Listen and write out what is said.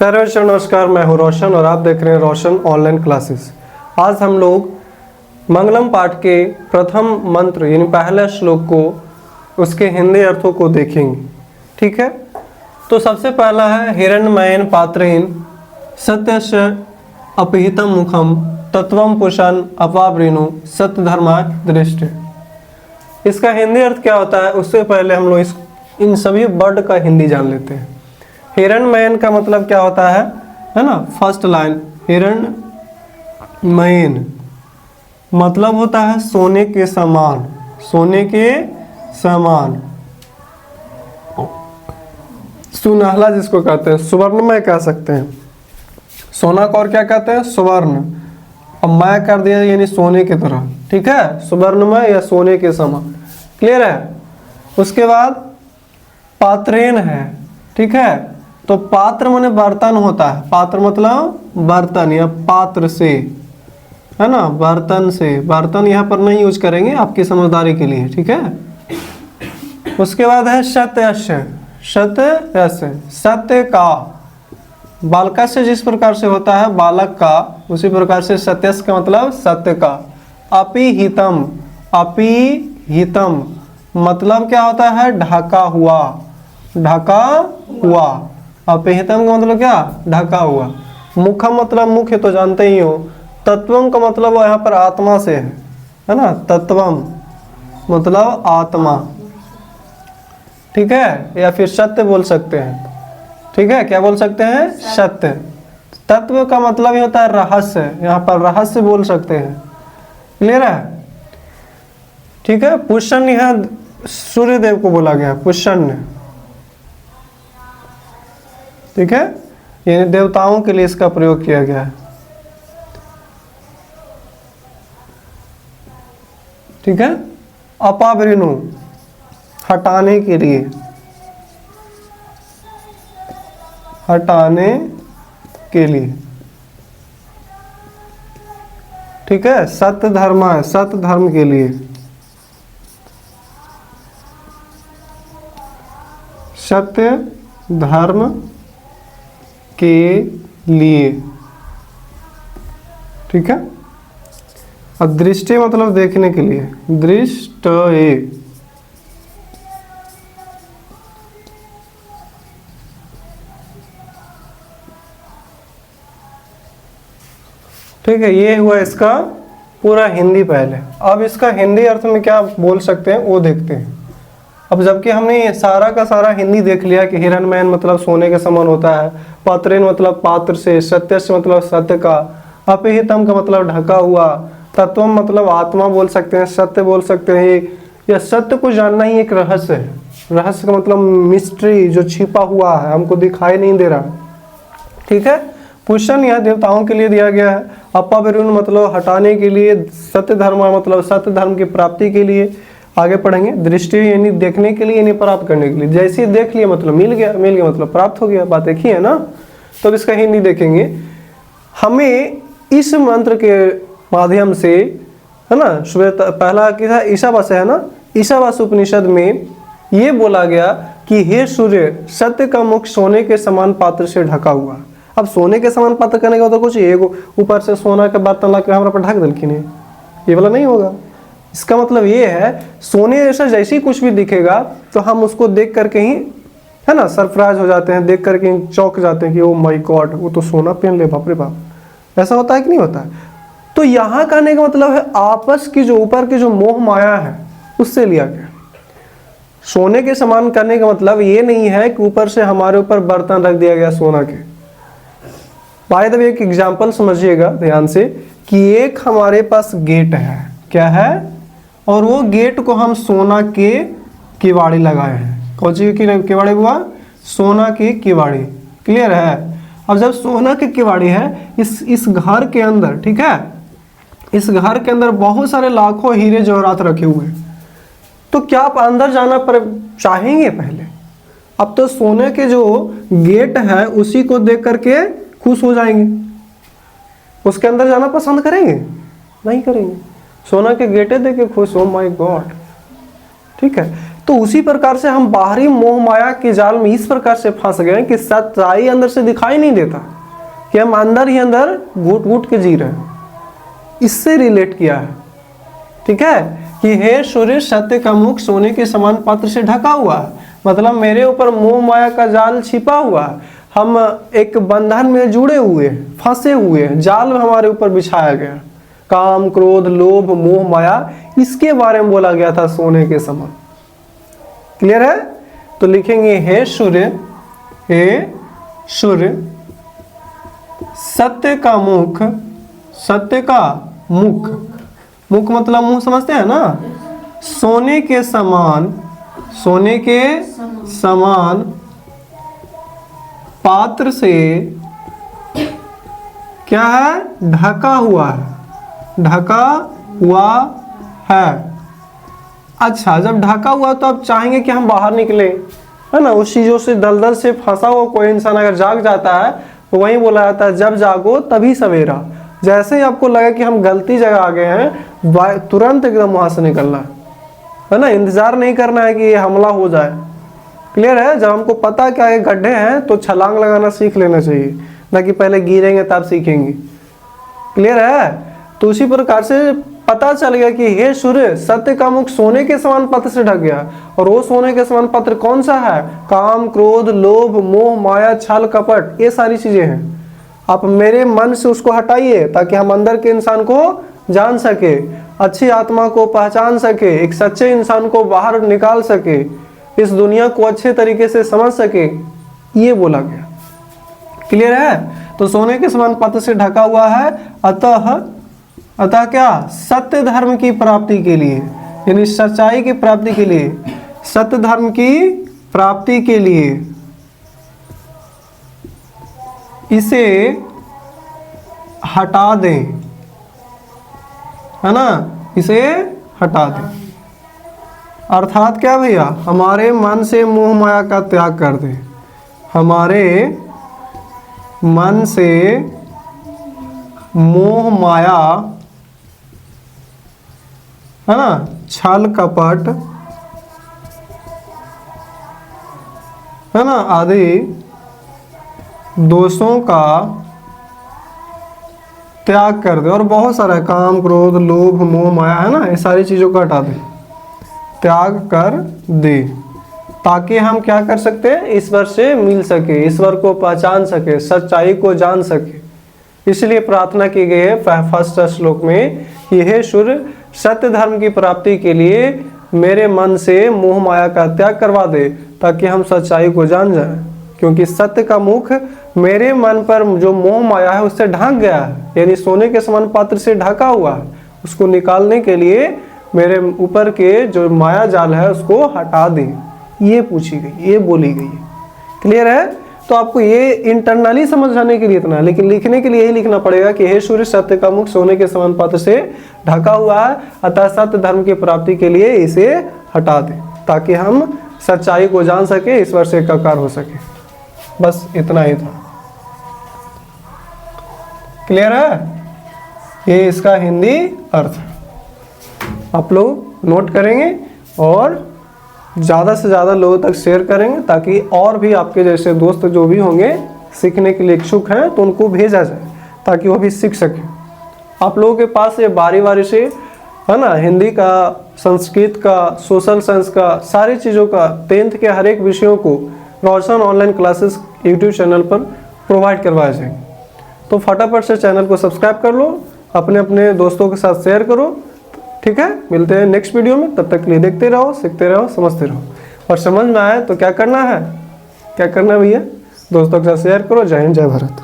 प्यारे बच्चों नमस्कार, मैं हूं रोशन और आप देख रहे हैं रोशन ऑनलाइन क्लासेस। आज हम लोग मंगलम पाठ के प्रथम मंत्र यानी पहला श्लोक को उसके हिंदी अर्थों को देखेंगे। ठीक है, तो सबसे पहला है हिरण्मयेन पात्रेण सत्यस्य अपहितम मुखम तत्वम पुषण अपावृणु सत्यधर्मा दृष्टि। इसका हिंदी अर्थ क्या होता है उससे पहले हम लोग इन सभी वर्ड का हिंदी जान लेते हैं। हिरण्मयेन का मतलब क्या होता है ना। फर्स्ट लाइन हिरण्मयेन मतलब होता है सोने के समान, सोने के समान। सुनहला जिसको कहते हैं, सुवर्णमय कह सकते हैं। सोना को और क्या कहते हैं? सुवर्ण। अब मय कर दिया यानी सोने की तरह। ठीक है, सुवर्णमय या सोने के समान। क्लियर है। उसके बाद पात्रेण है। ठीक है, तो पात्र माने बर्तन होता है। पात्र मतलब बर्तन या पात्र से, है ना, बर्तन से। बर्तन यहाँ पर नहीं यूज करेंगे आपकी समझदारी के लिए। ठीक है। उसके बाद है सत्यस्य। सत्यस्य सत्य का, बालका से जिस प्रकार से होता है बालक का, उसी प्रकार से सत्यस्य का मतलब सत्य का। अपिहितम, अपिहितम मतलब क्या होता है? ढका हुआ, ढका हुआ। अपहितम का मतलब क्या? ढका हुआ। मुखम मतलब मुख है तो जानते ही हो। तत्वम का मतलब यहाँ पर आत्मा से है ना। तत्वम मतलब आत्मा। ठीक है, या फिर सत्य बोल सकते हैं। ठीक है, क्या बोल सकते हैं? सत्य। तत्व का मतलब ही होता है रहस्य, यहाँ पर रहस्य बोल सकते हैं। क्लियर है। ठीक है। पुष्ण यहाँ सूर्य देव को बोला गया, पुष्ण। ठीक है, यानी देवताओं के लिए इसका प्रयोग किया गया है। ठीक है। अपावृणु हटाने के लिए, हटाने के लिए। ठीक है। सत्य धर्म है, सत्य धर्म के लिए। सत्य धर्म के लिए। ठीक है। और दृष्टि मतलब देखने के लिए, दृष्टये। ठीक है, ये हुआ इसका पूरा हिंदी पहले। अब इसका हिंदी अर्थ में क्या बोल सकते हैं वो देखते हैं। अब जबकि हमने सारा का सारा हिंदी देख लिया कि हिरण्मयेन मतलब सोने के समान होता है, पात्रेण मतलब पात्र से, सत्यस्य मतलब सत्य का, अपहितम का मतलब ढका हुआ, तत्वम मतलब आत्मा बोल सकते हैं, सत्य बोल सकते हैं। या सत्य को जानना ही एक रहस्य है। रहस्य का मतलब मिस्ट्री, जो छिपा हुआ है, हमको दिखाई नहीं दे रहा। ठीक है। पुष्ण यह देवताओं के लिए दिया गया है। अपावृणु मतलब हटाने के लिए, सत्य धर्म मतलब सत्य धर्म की प्राप्ति के लिए। आगे पढ़ेंगे। दृष्टि यानी देखने के लिए, यानी प्राप्त करने के लिए। जैसे ही देख लिया मतलब मिल गया, मिल गया मतलब प्राप्त हो गया। बात एक ही है ना। तो अब इसका हिंदी देखेंगे। हमें इस मंत्र के माध्यम से, है ना, पहला किसा ईशावास्य है ना। ईशावास्य उपनिषद में ये बोला गया कि हे सूर्य, सत्य का मुख सोने के समान पात्र से ढका हुआ। अब सोने के समान पात्र करने का तो कुछ एक ऊपर से सोना का बर्तन ला के हमारा पर ढक दलखिन है, ये वाला नहीं होगा। इसका मतलब ये है सोने जैसा जैसे ही कुछ भी दिखेगा तो हम उसको देख करके ही, है ना, सरप्राइज हो जाते हैं, देख करके चौंक जाते हैं कि ओ माय गॉड, वो तो सोना पहन ले, बाप रे बाप। ऐसा होता है कि नहीं होता है? तो यहाँ कहने का मतलब है आपस की जो ऊपर की जो मोह माया है उससे लिया गया। सोने के समान करने का मतलब ये नहीं है कि ऊपर से हमारे ऊपर बर्तन रख दिया गया सोना के। बाय द वे एक एग्जाम्पल समझिएगा ध्यान से कि एक हमारे पास गेट है, क्या है, और वो गेट को हम सोना के किवाड़ी लगाए हैं। कौन सी की किवाड़ी हुआ? सोना की किवाड़ी। क्लियर है। अब जब सोना की किवाड़ी है इस घर के अंदर, ठीक है, इस घर के अंदर बहुत सारे लाखों हीरे जवाहरात रखे हुए हैं, तो क्या आप अंदर जाना पर चाहेंगे? पहले अब तो सोने के जो गेट है उसी को देख करके खुश हो जाएंगे, उसके अंदर जाना पसंद करेंगे? नहीं करेंगे। सोना के गेटे देख के खुश, हो माय गॉड। ठीक है। तो उसी प्रकार से हम बाहरी मोह माया के जाल में इस प्रकार से फंस गए कि सच्चाई अंदर से दिखाई नहीं देता, कि हम अंदर ही अंदर घुट घुट के जी रहे हैं। इससे रिलेट किया है, ठीक है, कि हे सूर्य सत्य का मुख सोने के समान पत्र से ढका हुआ है, मतलब मेरे ऊपर मोह माया का जाल छिपा हुआ है, हम एक बंधन में जुड़े हुए, फंसे हुए, जाल हमारे ऊपर बिछाया गया, काम क्रोध लोभ मोह माया, इसके बारे में बोला गया था सोने के समान। क्लियर है? तो लिखेंगे हे सूर्य सत्य का मुख, सत्य का मुख, मुख मतलब मुंह समझते हैं ना, सोने के समान, सोने के समान पात्र से क्या है, ढका हुआ है, ढका हुआ है। अच्छा, जब ढका हुआ तो आप चाहेंगे कि हम बाहर निकले, है ना, उस चीजों से दलदल से फंसा हुआ कोई इंसान अगर जाग जाता है तो वही बोला जाता है जब जागो तभी सवेरा। जैसे ही आपको लगा कि हम गलती जगह आ गए हैं, तुरंत एकदम वहां से निकलना है ना, इंतजार नहीं करना है कि ये हमला हो जाए। क्लियर है? जब हमको पता क्या है गड्ढे हैं तो छलांग लगाना सीख लेना चाहिए, ना कि पहले गिरेंगे तब सीखेंगे। क्लियर है? तो उसी प्रकार से पता चल गया कि हे सूर्य सत्य का मुख सोने के समान पत्र से ढक गया, और वो सोने के समान पत्र कौन सा है, काम क्रोध लोभ मोह माया छल कपट, ये सारी चीजें हैं। आप मेरे मन से उसको हटाइए ताकि हम अंदर के इंसान को जान सके, अच्छी आत्मा को पहचान सके, एक सच्चे इंसान को बाहर निकाल सके, इस दुनिया को अच्छे तरीके से समझ सके, ये बोला गया। क्लियर है? तो सोने के समान पत्र से ढका हुआ है, अतः क्या, सत्य धर्म की प्राप्ति के लिए, यानी सच्चाई की प्राप्ति के लिए, सत्य धर्म की प्राप्ति के लिए इसे हटा दें, है ना, इसे हटा दें। अर्थात क्या भैया, हमारे मन से मोह माया का त्याग कर दें, हमारे मन से मोह माया, है ना, छल कपट, है ना, आदि दोषों का त्याग कर दे, और बहुत सारा काम क्रोध लोभ मोह माया, है ना, ये सारी चीजों को हटा दे, त्याग कर दे, ताकि हम क्या कर सकते हैं, ईश्वर से मिल सके, ईश्वर को पहचान सके, सच्चाई को जान सके। इसलिए प्रार्थना की गई है फर्स्ट श्लोक में कि हे सूर्य सत्य धर्म की प्राप्ति के लिए मेरे मन से मोह माया का त्याग करवा दे, ताकि हम सच्चाई को जान जाएं, क्योंकि सत्य का मुख मेरे मन पर जो मोह माया है उससे ढक गया है, यानी सोने के समान पात्र से ढका हुआ है। उसको निकालने के लिए मेरे ऊपर के जो माया जाल है उसको हटा दें, ये पूछी गई, ये बोली गई है। क्लियर है? तो आपको ये इंटरनली समझाने के लिए इतना, लेकिन लिखने के लिए यही लिखना पड़ेगा कि हे सूर्य सत्य का मुख सोने के समान पात्र से ढका हुआ है, अतः सत्य धर्म की प्राप्ति के लिए इसे हटा दें, ताकि हम सच्चाई को जान सके, ईश्वर से एकाकार हो सके। बस इतना ही था। क्लियर है? ये इसका हिंदी अर्थ आप लोग नोट करेंगे और ज़्यादा से ज़्यादा लोगों तक शेयर करेंगे, ताकि और भी आपके जैसे दोस्त जो भी होंगे सीखने के लिए इच्छुक हैं तो उनको भेजा जाए, ताकि वो भी सीख सकें। आप लोगों के पास ये बारी बारी से, है ना, हिंदी का, संस्कृत का, सोशल साइंस का, सारी चीज़ों का 10th के हर एक विषयों को रोशन ऑनलाइन क्लासेस यूट्यूब चैनल पर प्रोवाइड करवाए जाएंगे। तो फटाफट से चैनल को सब्सक्राइब कर लो, अपने अपने दोस्तों के साथ शेयर करो। ठीक है, मिलते हैं नेक्स्ट वीडियो में, तब तक के लिए देखते रहो, सीखते रहो, समझते रहो। और समझ में आए तो क्या करना है, क्या करना है भैया, दोस्तों के साथ शेयर करो। जय हिंद, जय भारत।